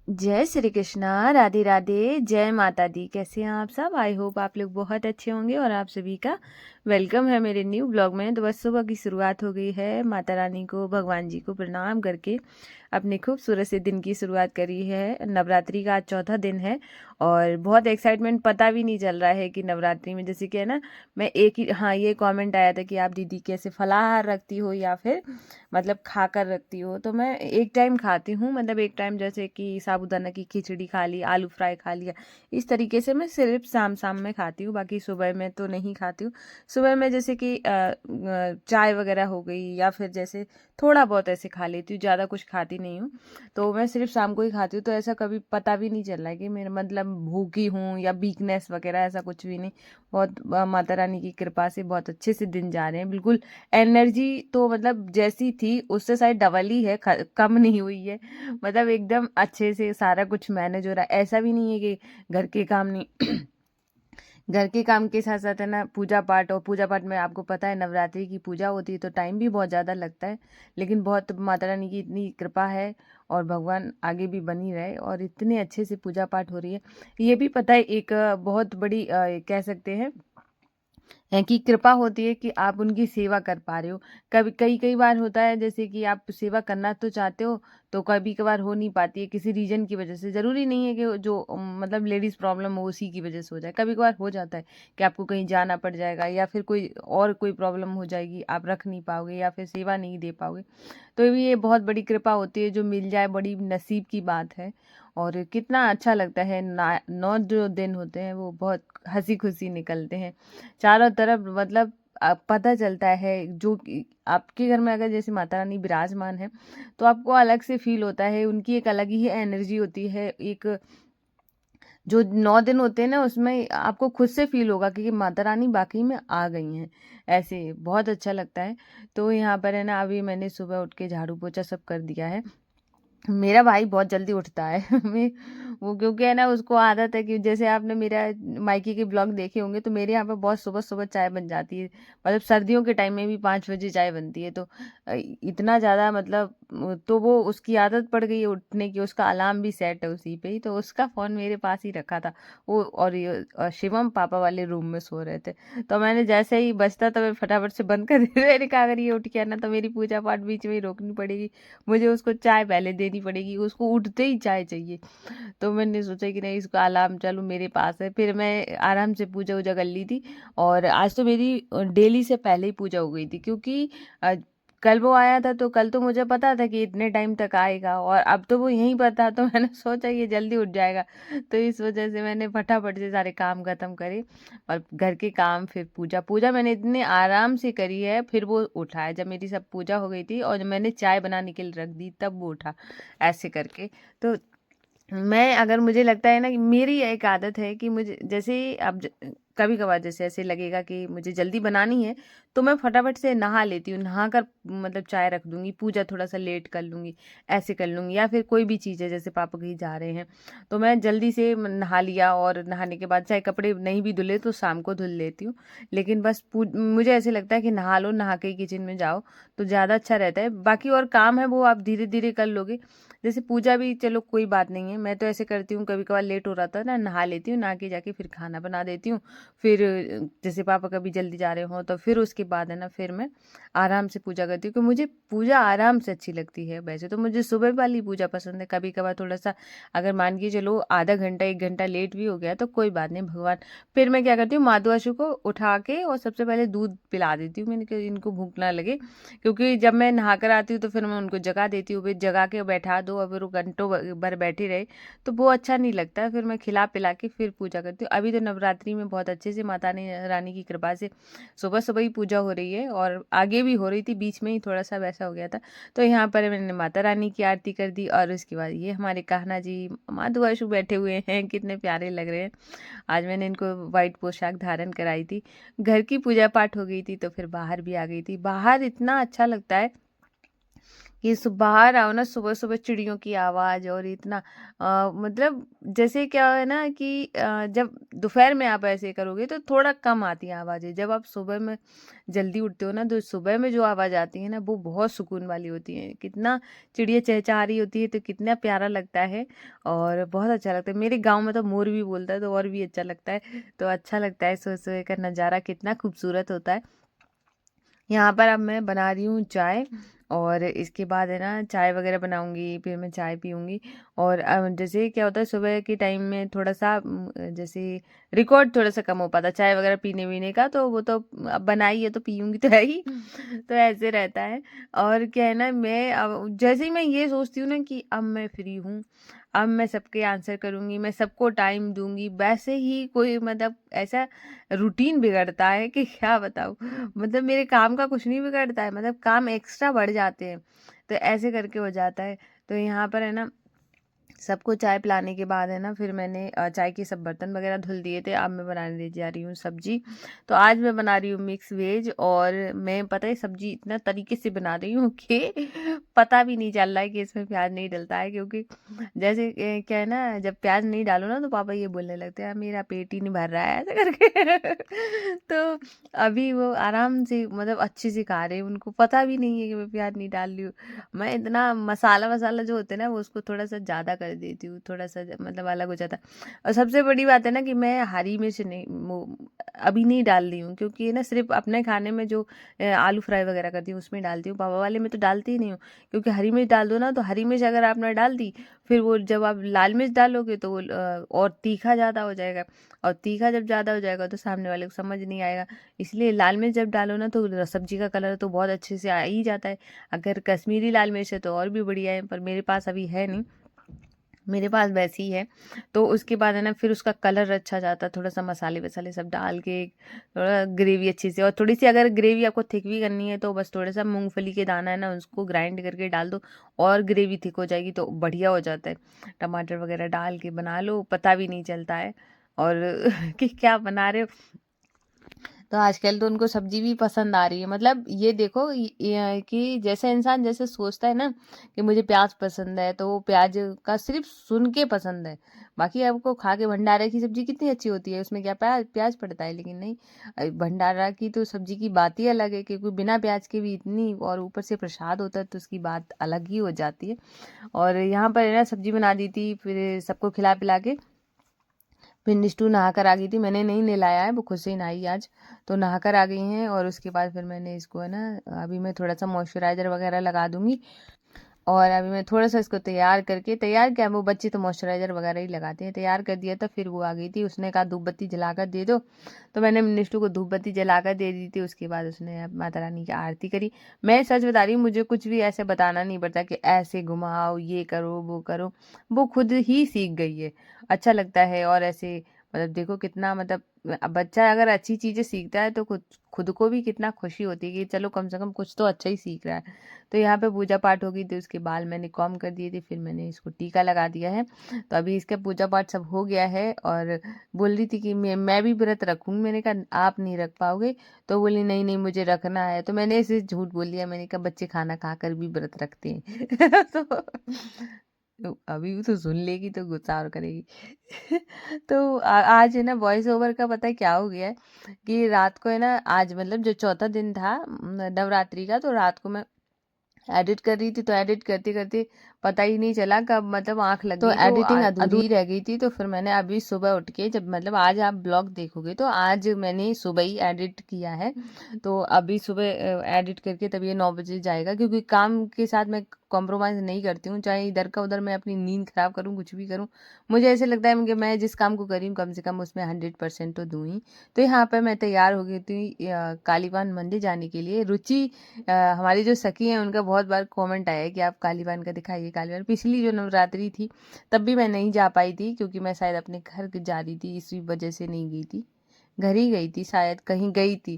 जय श्री कृष्णा, राधे राधे, जय माता दी। कैसे हैं आप सब? आई होप आप लोग बहुत अच्छे होंगे और आप सभी का वेलकम है मेरे न्यू ब्लॉग में। तो बस सुबह की शुरुआत हो गई है। माता रानी को, भगवान जी को प्रणाम करके अपने खूबसूरत से दिन की शुरुआत करी है। नवरात्रि का आज चौथा दिन है और बहुत एक्साइटमेंट, पता भी नहीं चल रहा है कि नवरात्रि में जैसे कि है ना, मैं एक ही, हाँ, ये कमेंट आया था कि आप दीदी कैसे फलाहार रखती हो या फिर मतलब खाकर रखती हो। तो मैं एक टाइम खाती हूँ, मतलब एक टाइम जैसे कि साबूदाना की खिचड़ी खा ली, आलू फ्राई खा लिया, इस तरीके से मैं सिर्फ शाम शाम में खाती हूँ। बाकी सुबह में तो नहीं खाती हूँ। सुबह में जैसे कि चाय वगैरह हो गई या फिर जैसे थोड़ा बहुत ऐसे खा लेती हूँ, ज़्यादा कुछ खाती नहीं हूँ। तो मैं सिर्फ शाम को ही खाती हूँ। तो ऐसा कभी पता भी नहीं चल रहा है कि मेरा मतलब भूखी हूँ या वीकनेस वगैरह, ऐसा कुछ भी नहीं। बहुत माता रानी की कृपा से बहुत अच्छे से दिन जा रहे हैं। बिल्कुल एनर्जी तो मतलब जैसी थी उससे शायद डबल ही है, कम नहीं हुई है। मतलब एकदम अच्छे से सारा कुछ मैनेज हो रहा है। ऐसा भी नहीं है कि घर के काम नहीं घर के काम के साथ साथ है ना, पूजा पाठ, और पूजा पाठ में आपको पता है नवरात्रि की पूजा होती है तो टाइम भी बहुत ज़्यादा लगता है। लेकिन बहुत माता रानी की इतनी कृपा है और भगवान आगे भी बनी रहे और इतने अच्छे से पूजा पाठ हो रही है। ये भी पता है एक बहुत बड़ी कह सकते हैं की कृपा होती है कि आप उनकी सेवा कर पा रहे हो। कभी कई कई बार होता है जैसे कि आप सेवा करना तो चाहते हो, तो कभी कभार हो नहीं पाती है किसी रीजन की वजह से। ज़रूरी नहीं है कि जो मतलब लेडीज़ प्रॉब्लम हो उसी की वजह से हो जाए। कभी कभार हो जाता है कि आपको कहीं जाना पड़ जाएगा या फिर कोई प्रॉब्लम हो जाएगी, आप रख नहीं पाओगे या फिर सेवा नहीं दे पाओगे। तो भी ये बहुत बड़ी कृपा होती है, जो मिल जाए बड़ी नसीब की बात है। और कितना अच्छा लगता है ना, 9 जो दिन होते हैं वो बहुत हंसी खुशी निकलते हैं चारों तरफ। मतलब पता चलता है जो कि आपके घर में अगर जैसे माता रानी विराजमान है तो आपको अलग से फील होता है। उनकी एक अलग ही एनर्जी होती है। एक जो 9 दिन होते हैं ना, उसमें आपको खुद से फील होगा कि माता रानी वाकई में आ गई हैं। ऐसे बहुत अच्छा लगता है। तो यहाँ पर है ना, अभी मैंने सुबह उठ के झाड़ू पोछा सब कर दिया है। मेरा भाई बहुत जल्दी उठता है मैं वो, क्योंकि है ना, उसको आदत है कि जैसे आपने मेरा मायके के ब्लॉग देखे होंगे तो मेरे यहाँ पे बहुत सुबह सुबह चाय बन जाती है। मतलब सर्दियों के टाइम में भी 5 बजे चाय बनती है। तो इतना ज़्यादा मतलब तो वो उसकी आदत पड़ गई है उठने की। उसका अलार्म भी सेट है उसी पे ही, तो उसका फ़ोन मेरे पास ही रखा था वो। और ये शिवम पापा वाले रूम में सो रहे थे। तो मैंने जैसे ही बजता तो मैं फटाफट से बंद कर दी। मैंने कहा अगर ये उठ गया ना तो मेरी पूजा पाठ बीच में ही रोकनी पड़ेगी। मुझे उसको चाय पहले देनी पड़ेगी, उसको उठते ही चाय चाहिए। तो मैंने सोचा कि नहीं, इसका अलार्म चलो मेरे पास है। फिर मैं आराम से पूजा वूजा कर ली थी। और आज तो मेरी डेली से पहले ही पूजा हो गई थी, क्योंकि अ, कल वो आया था तो कल तो मुझे पता था कि इतने टाइम तक आएगा और अब तो वो यहीं पर था, तो मैंने सोचा ये जल्दी उठ जाएगा। तो इस वजह से मैंने फटाफट से सारे काम खत्म करे और घर के काम, फिर पूजा पूजा मैंने इतने आराम से करी है। फिर वो उठा है जब मेरी सब पूजा हो गई थी और जब मैंने चाय बनाने के लिए रख दी तब वो उठा, ऐसे करके। तो मैं, अगर मुझे लगता है ना कि मेरी एक आदत है कि मुझे जैसे ही अब कभी कभार जैसे ऐसे लगेगा कि मुझे जल्दी बनानी है तो मैं फटाफट से नहा लेती हूँ। नहा कर मतलब चाय रख दूंगी, पूजा थोड़ा सा लेट कर लूंगी, ऐसे कर लूंगी। या फिर कोई भी चीज़ है, जैसे पापा कहीं जा रहे हैं तो मैं जल्दी से नहा लिया, और नहाने के बाद चाहे कपड़े नहीं भी धुले तो शाम को धुल लेती हूँ। लेकिन बस मुझे ऐसे लगता है कि नहा लो, नहा के किचन में जाओ तो ज़्यादा अच्छा रहता है। बाकी और काम है वो आप धीरे धीरे कर लोगे। जैसे पूजा भी चलो कोई बात नहीं है, मैं तो ऐसे करती हूँ, कभी कभार लेट हो रहा था ना, नहा लेती हूँ, नहा के जाके फिर खाना बना देती हूँ। फिर जैसे पापा कभी जल्दी जा रहे हो तो फिर उसके बाद है ना, फिर मैं आराम से पूजा करती हूँ। क्योंकि मुझे पूजा आराम से अच्छी लगती है। वैसे तो मुझे सुबह वाली पूजा पसंद है। कभी कभार थोड़ा सा अगर मान के चलो आधा घंटा 1 घंटा लेट भी हो गया तो कोई बात नहीं, भगवान। फिर मैं क्या करती हूँ, माधु आशु को उठा के और सबसे पहले दूध पिला देती हूँ। मैंने कहा इनको भूख ना लगे, क्योंकि जब मैं नहा कर आती हूँ तो फिर मैं उनको जगा देती हूँ। फिर जगा के बैठा दो और फिर वो घंटों भर बैठी रहे तो वो अच्छा नहीं लगता है। फिर मैं खिला पिला के फिर पूजा करती हूँ। अभी तो नवरात्रि में बहुत अच्छे से माता रानी की कृपा से सुबह सुबह ही पूजा हो रही है, और आगे भी हो रही थी, बीच में ही थोड़ा सा वैसा हो गया था। तो यहाँ पर मैंने माता रानी की आरती कर दी और उसके बाद ये हमारे कान्हा जी माधु आशु बैठे हुए हैं, कितने प्यारे लग रहे हैं। आज मैंने इनको वाइट पोशाक धारण कराई थी। घर की पूजा पाठ हो गई थी तो फिर बाहर भी आ गई थी। बाहर इतना अच्छा लगता है कि बाहर आओ ना, सुबह सुबह चिड़ियों की आवाज़ और इतना मतलब जैसे क्या है ना कि जब दोपहर में आप ऐसे करोगे तो थोड़ा कम आती है आवाज़ें। जब आप सुबह में जल्दी उठते हो ना, तो सुबह में जो आवाज़ आती है ना, वो बहुत सुकून वाली होती है। कितना चिड़िया चहचहा रही होती है तो कितना प्यारा लगता है और बहुत अच्छा लगता है। मेरे गांव में तो मोर भी बोलता है तो और भी अच्छा लगता है। तो अच्छा लगता है सुबह सुबह का नज़ारा कितना खूबसूरत होता है। यहाँ पर अब मैं बना रही हूँ चाय और इसके बाद है ना चाय वगैरह बनाऊंगी, फिर मैं चाय पीऊंगी। और जैसे क्या होता है सुबह के टाइम में थोड़ा सा जैसे रिकॉर्ड थोड़ा सा कम हो पाता चाय वगैरह पीने वीने का, तो वो तो अब बनाई है तो पीऊंगी तो है ही। तो ऐसे रहता है। और क्या है ना, मैं अब जैसे ही मैं ये सोचती हूँ ना कि अब मैं फ्री हूँ, अब मैं सबके आंसर करूंगी, मैं सबको टाइम दूंगी, वैसे ही कोई मतलब ऐसा रूटीन बिगड़ता है कि क्या बताऊँ। मतलब मेरे काम का कुछ नहीं बिगड़ता है, मतलब काम एक्स्ट्रा बढ़ जाते हैं। तो ऐसे करके हो जाता है। तो यहाँ पर है ना सबको चाय पिलाने के बाद है ना, फिर मैंने चाय के सब बर्तन वगैरह धुल दिए थे। अब मैं बनाने दे जा रही हूँ सब्जी। तो आज मैं बना रही हूँ मिक्स वेज, और मैं पता है सब्जी इतना तरीके से बना रही हूँ कि पता भी नहीं चल रहा है कि इसमें प्याज नहीं डलता है। क्योंकि जैसे क्या है ना, जब प्याज नहीं डालो ना तो पापा ये बोलने लगते हैं मेरा पेट ही नहीं भर रहा है ऐसे करके। तो अभी वो आराम से मतलब अच्छे से खा रहे हैं, उनको पता भी नहीं है कि मैं प्याज नहीं डाल रही हूँ। मैं इतना मसाला वसाला जो होते हैं ना वो उसको थोड़ा सा ज़्यादा कर देती हूँ, थोड़ा सा मतलब अलग हो जाता है। और सबसे बड़ी बात है ना कि मैं हरी मिर्च नहीं अभी नहीं डाल रही हूँ, क्योंकि ये ना सिर्फ अपने खाने में जो आलू फ्राई वगैरह करती हूँ उसमें डालती हूँ, पापा वाले में तो डालती ही नहीं हूँ। क्योंकि हरी मिर्च डाल दो ना, तो हरी मिर्च अगर आपने डाल दी, फिर वो जब आप लाल मिर्च डालोगे तो वो और तीखा ज़्यादा हो जाएगा। और तीखा जब ज़्यादा हो जाएगा तो सामने वाले को समझ नहीं आएगा। इसलिए लाल मिर्च जब डालो ना तो सब्जी का कलर तो बहुत अच्छे से आ ही जाता है। अगर कश्मीरी लाल मिर्च है तो और भी बढ़िया है, पर मेरे पास अभी है नहीं, मेरे पास वैसी ही है। तो उसके बाद है ना फिर उसका कलर अच्छा जाता है, थोड़ा सा मसाले वसाले सब डाल के थोड़ा ग्रेवी अच्छी से। और थोड़ी सी अगर ग्रेवी आपको थिक भी करनी है तो बस थोड़ा सा मूंगफली के दाना है ना उसको ग्राइंड करके डाल दो, और ग्रेवी थिक हो जाएगी तो बढ़िया हो जाता है। टमाटर वगैरह डाल के बना लो, पता भी नहीं चलता है और कि क्या बना रहे हो। तो आजकल तो उनको सब्जी भी पसंद आ रही है। मतलब ये देखो कि जैसे इंसान जैसे सोचता है ना कि मुझे प्याज पसंद है, तो वो प्याज का सिर्फ सुन के पसंद है। बाकी आपको खा के भंडारा की सब्जी कितनी अच्छी होती है, उसमें क्या प्याज प्याज पड़ता है, लेकिन नहीं। भंडारा की तो सब्जी की बात ही अलग है, क्योंकि बिना प्याज के भी इतनी, और ऊपर से प्रसाद होता है तो उसकी बात अलग ही हो जाती है। और यहाँ पर है ना सब्जी बना दी थी, फिर सबको खिला पिला के फिर निष्ठू नहा कर आ गई थी। मैंने नहीं नहलाया है, वो खुद से ही नहाई आज। तो नहा कर आ गई हैं, और उसके बाद फिर मैंने इसको है ना अभी मैं थोड़ा सा मॉइस्चराइज़र वगैरह लगा दूंगी। और अभी मैं थोड़ा सा इसको तैयार करके, तैयार क्या वो बच्चे तो मॉइस्चराइज़र वगैरह ही लगाते हैं, तैयार कर दिया था। फिर वो आ गई थी, उसने कहा धूप बत्ती जलाकर दे दो, तो मैंने निष्ठू को धूप बत्ती जलाकर दे दी थी। उसके बाद उसने माता रानी की आरती करी। मैं सच बता रही हूँ, मुझे कुछ भी ऐसे बताना नहीं पड़ता कि ऐसे घुमाओ, ये करो वो करो, वो खुद ही सीख गई है। अच्छा लगता है। और ऐसे मतलब देखो कितना मतलब बच्चा अगर अच्छी चीज़ें सीखता है तो खुद खुद को भी कितना खुशी होती है कि चलो कम से कम कुछ तो अच्छा ही सीख रहा है। तो यहाँ पे पूजा पाठ हो गई थी, उसके बाल मैंने कॉम कर दिए थे, फिर मैंने इसको टीका लगा दिया है। तो अभी इसका पूजा पाठ सब हो गया है। और बोल रही थी कि मैं भी व्रत रखूंगी। मैंने कहा आप नहीं रख पाओगे, तो बोली नहीं नहीं मुझे रखना है। तो मैंने इसे झूठ बोल दिया, मैंने कहा बच्चे खाना खाकर भी व्रत रखते हैं। तो अभी भी तो सुन लेगी तो गुस्सा और करेगी। तो आज है ना वॉइस ओवर का पता है क्या हो गया है कि रात को है ना, आज मतलब जो चौथा दिन था नवरात्रि का, तो रात को मैं एडिट कर रही थी, तो एडिट करते करते पता ही नहीं चला कब मतलब आंख लग तो गई, तो एडिटिंग अधूरी रह गई थी। तो फिर मैंने अभी सुबह उठ के जब मतलब आज आप ब्लॉग देखोगे तो आज मैंने सुबह ही एडिट किया है। तो अभी सुबह एडिट करके तब ये 9 बजे जाएगा, क्योंकि काम के साथ मैं कॉम्प्रोमाइज़ नहीं करती हूँ, चाहे इधर का उधर मैं अपनी नींद खराब करूँ कुछ भी करूँ। मुझे ऐसे लगता है कि मैं जिस काम को करी हूँ कम से कम उसमें 100% तो दूँ ही। तो यहाँ पर मैं तैयार हो गई थी कालीबान मंदिर जाने के लिए। रुचि हमारी जो सखी हैं उनका बहुत बार कमेंट आया है कि आप कालीबान का दिखाइए कालीबान। पिछली जो नवरात्रि थी तब भी मैं नहीं जा पाई थी, क्योंकि मैं शायद अपने घर जा रही थी, इसी वजह से नहीं गई थी। घर ही गई थी शायद, कहीं गई थी।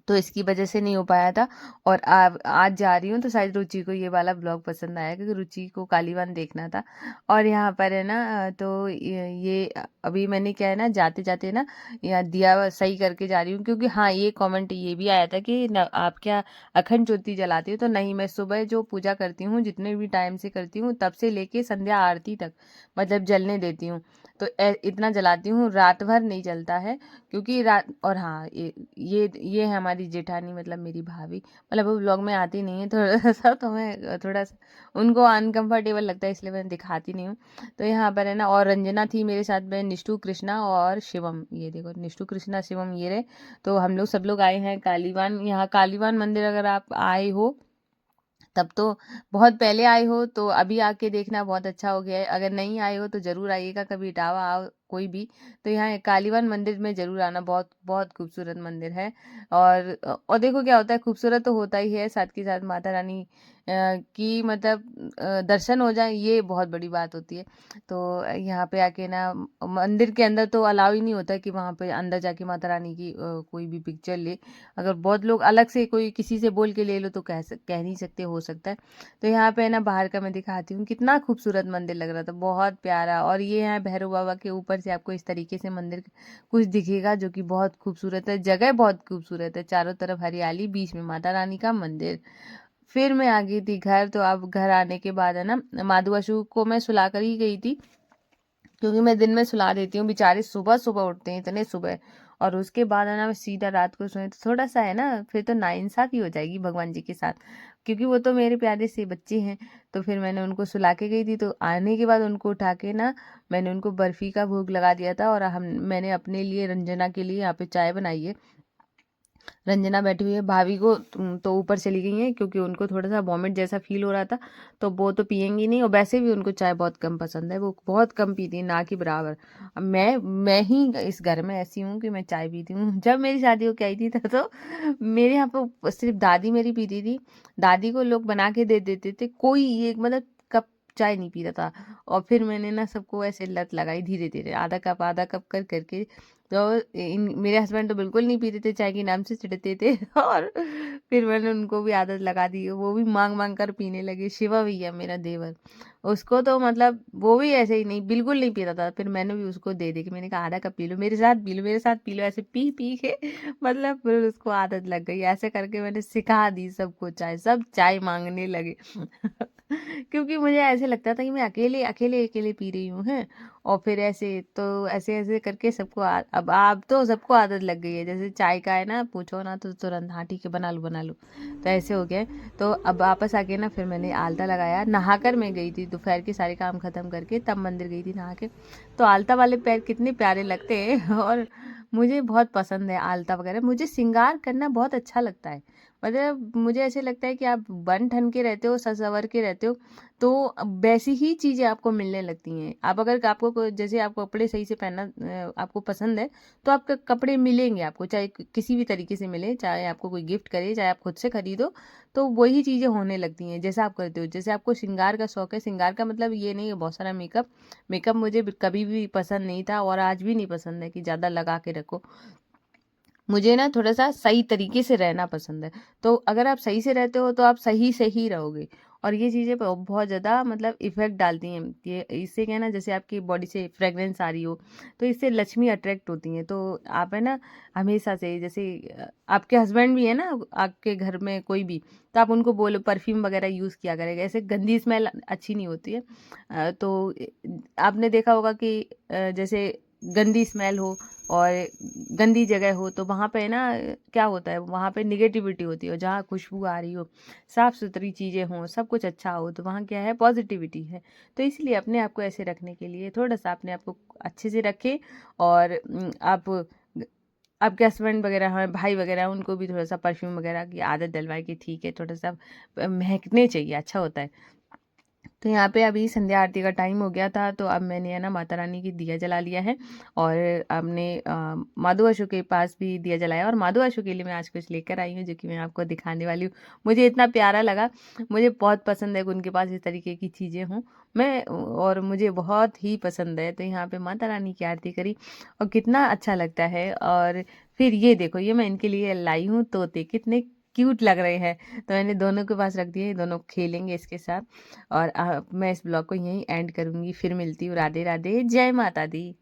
तो इसकी वजह से नहीं हो पाया था। और आज जा रही हूँ तो शायद रुचि को ये वाला ब्लॉग पसंद आया, क्योंकि रुचि को कालीवान देखना था। और यहाँ पर है ना, तो ये अभी मैंने क्या है ना, जाते जाते ना यहाँ दिया सही करके जा रही हूँ, क्योंकि हाँ ये कमेंट ये भी आया था कि आप क्या अखंड ज्योति जलाती हो? तो नहीं, मैं सुबह जो पूजा करती हूँ जितने भी टाइम से करती हूँ तब से लेके संध्या आरती तक मतलब जलने देती हूँ। तो इतना जलाती हूँ, रात भर नहीं जलता है, क्योंकि रात। और हाँ, ये है हमारी जेठानी, मतलब मेरी भाभी, मतलब वो ब्लॉग में आती नहीं है थोड़ा सा, तो मैं थोड़ा सा उनको अनकंफर्टेबल लगता है, इसलिए मैं दिखाती नहीं हूँ। तो यहाँ पर है ना, और रंजना थी मेरे साथ में, निष्ठू, कृष्णा और शिवम, ये देखो निष्ठू, कृष्णा, शिवम ये रहे। तो हम लोग सब लोग आए हैं कालीवान। यहाँ कालीवान मंदिर अगर आप आए हो तब तो बहुत पहले आए हो, तो अभी आके देखना बहुत अच्छा हो गया है। अगर नहीं आए हो तो जरूर आइएगा, कभी इटावा आओ कोई भी, तो यहाँ कालीवन मंदिर में जरूर आना, बहुत बहुत खूबसूरत मंदिर है। और देखो क्या होता है, खूबसूरत तो होता ही है, साथ के साथ माता रानी की मतलब दर्शन हो जाए, ये बहुत बड़ी बात होती है। तो यहाँ पे आके ना, मंदिर के अंदर तो अलाउ ही नहीं होता कि वहाँ पे अंदर जाके माता रानी की कोई भी पिक्चर ले। अगर बहुत लोग अलग से कोई किसी से बोल के ले लो तो कह नहीं सकते, हो सकता है। तो यहाँ पे है ना, बाहर का मैं दिखाती हूँ, कितना खूबसूरत मंदिर लग रहा था, बहुत प्यारा। और ये है भैरव बाबा के ऊपर से आपको इस तरीके से मंदिर कुछ दिखेगा, जो कि बहुत खूबसूरत है। जगह बहुत खूबसूरत है, चारों तरफ हरियाली, बीच में माता रानी का मंदिर। फिर मैं आ गई थी घर। तो अब घर आने के बाद है ना, माधु अशु को मैं सुला कर ही गई थी, क्योंकि मैं दिन में सुला देती हूँ, बेचारे सुबह सुबह उठते हैं इतने सुबह। और उसके बाद है ना, मैं सीधा रात को सोए, तो थोड़ा सा है ना, फिर तो नाइंसाफी हो जाएगी भगवान जी के साथ, क्योंकि वो तो मेरे प्यारे से बच्चे हैं। तो फिर मैंने उनको सुला के गई थी, तो आने के बाद उनको उठा के ना, मैंने उनको बर्फी का भोग लगा दिया था। और मैंने अपने लिए, रंजना के लिए यहाँ पे चाय बनाई है। रंजना बैठी हुई है, भाभी को तो ऊपर चली गई हैं, क्योंकि उनको थोड़ा सा वॉमिट जैसा फील हो रहा था, तो वो तो पियेंगी नहीं। और वैसे भी उनको चाय बहुत कम पसंद है, वो बहुत कम पीती है, ना कि बराबर। अब मैं ही इस घर में ऐसी हूँ कि मैं चाय पीती हूँ। जब मेरी शादी होके आई थी तो मेरे यहाँ पे सिर्फ दादी मेरी पीती थी। दादी को लोग बना के दे देते थे, कोई एक मतलब कप चाय नहीं पीता था। और फिर मैंने ना सबको ऐसे लत लगाई, धीरे धीरे आधा कप कर करके। तो मेरे हस्बैंड तो बिल्कुल नहीं पीते थे, चाय के नाम से चिढ़ते थे और फिर मैंने उनको भी आदत लगा दी, वो भी मांग मांग कर पीने लगे। शिवा भैया मेरा देवर, उसको तो मतलब वो भी ऐसे ही नहीं, बिल्कुल नहीं पीता था। फिर मैंने भी उसको दे दी, कि मैंने कहा आधा कप पी लो, मेरे साथ पी लो, मेरे साथ पी लो, ऐसे पी पी के मतलब फिर उसको आदत लग गई। ऐसे करके मैंने सिखा दी सबको चाय, सब चाय मांगने लगे क्योंकि मुझे ऐसे लगता था कि मैं अकेले अकेले अकेले पी रही हूँ है। और फिर ऐसे ऐसे करके सबको अब तो सबको आदत लग गई है, जैसे चाय का है ना, पूछो ना तो तुरंत हाँ ठीक है बना लो बना लो, तो ऐसे हो गया है। तो अब वापस आके ना, फिर मैंने आलता लगाया, नहाकर मैं गई थी, दोपहर के सारे काम खत्म करके तब मंदिर गई थी नहा के। तो आलता वाले पैर कितने प्यारे लगते हैं और मुझे बहुत पसंद है आलता वगैरह, मुझे श्रृंगार करना बहुत अच्छा लगता है। मतलब मुझे ऐसे लगता है कि आप बन ठन के रहते हो, सज-सवर के रहते हो, तो वैसी ही चीज़ें आपको मिलने लगती हैं। आप अगर आपको जैसे आप कपड़े सही से पहनना आपको पसंद है, तो आपके कपड़े मिलेंगे आपको, चाहे किसी भी तरीके से मिले, चाहे आपको कोई गिफ्ट करे, चाहे आप खुद से खरीदो, तो वही चीज़ें होने लगती हैं जैसा आप करते हो। जैसे आपको श्रृंगार का शौक है, श्रृंगार का मतलब ये नहीं है बहुत सारा मेकअप। मेकअप मुझे कभी भी पसंद नहीं था, और आज भी नहीं पसंद है कि ज़्यादा लगा के रखो। मुझे ना थोड़ा सा सही तरीके से रहना पसंद है। तो अगर आप सही से रहते हो तो आप सही से ही रहोगे। और ये चीज़ें बहुत ज़्यादा मतलब इफ़ेक्ट डालती हैं। ये इससे क्या है ना, जैसे आपकी बॉडी से फ्रेग्रेंस आ रही हो, तो इससे लक्ष्मी अट्रैक्ट होती हैं। तो आप है ना, हमेशा से जैसे आपके हस्बैंड भी है ना, आपके घर में कोई भी, तो आप उनको बोलो परफ्यूम वगैरह यूज़ किया करेगा, ऐसे गंदी स्मेल अच्छी नहीं होती है। तो आपने देखा होगा कि जैसे गंदी स्मेल हो और गंदी जगह हो, तो वहाँ पे ना क्या होता है, वहाँ पे निगेटिविटी होती है। और जहाँ खुशबू आ रही हो, साफ़ सुथरी चीज़ें हों, सब कुछ अच्छा हो, तो वहाँ क्या है, पॉजिटिविटी है। तो इसलिए अपने आप को ऐसे रखने के लिए थोड़ा सा अपने आप को अच्छे से रखें। और आप आपके हस्बैंड वगैरह हैं, भाई वगैरह हैं, उनको भी थोड़ा सा परफ्यूम वगैरह की आदत डलवाए कि ठीक है, थोड़ा सा महकने चाहिए, अच्छा होता है। तो यहाँ पे अभी संध्या आरती का टाइम हो गया था, तो अब मैंने है ना माता रानी की दिया जला लिया है और हमने माधु अशु के पास भी दिया जलाया। और माधु अशु के लिए मैं आज कुछ लेकर आई हूँ जो कि मैं आपको दिखाने वाली हूँ। मुझे इतना प्यारा लगा, मुझे बहुत पसंद है कि उनके पास इस तरीके की चीज़ें हों, मैं और मुझे बहुत ही पसंद है। तो यहाँ पे माता रानी की आरती करी और कितना अच्छा लगता है। और फिर ये देखो, ये मैं इनके लिए लाई हूँ तोते, कितने क्यूट लग रहे हैं। तो मैंने दोनों के पास रख दिए, ये दोनों खेलेंगे इसके साथ। और मैं इस ब्लॉग को यहीं एंड करूँगी, फिर मिलती हूँ। राधे राधे, जय माता दी।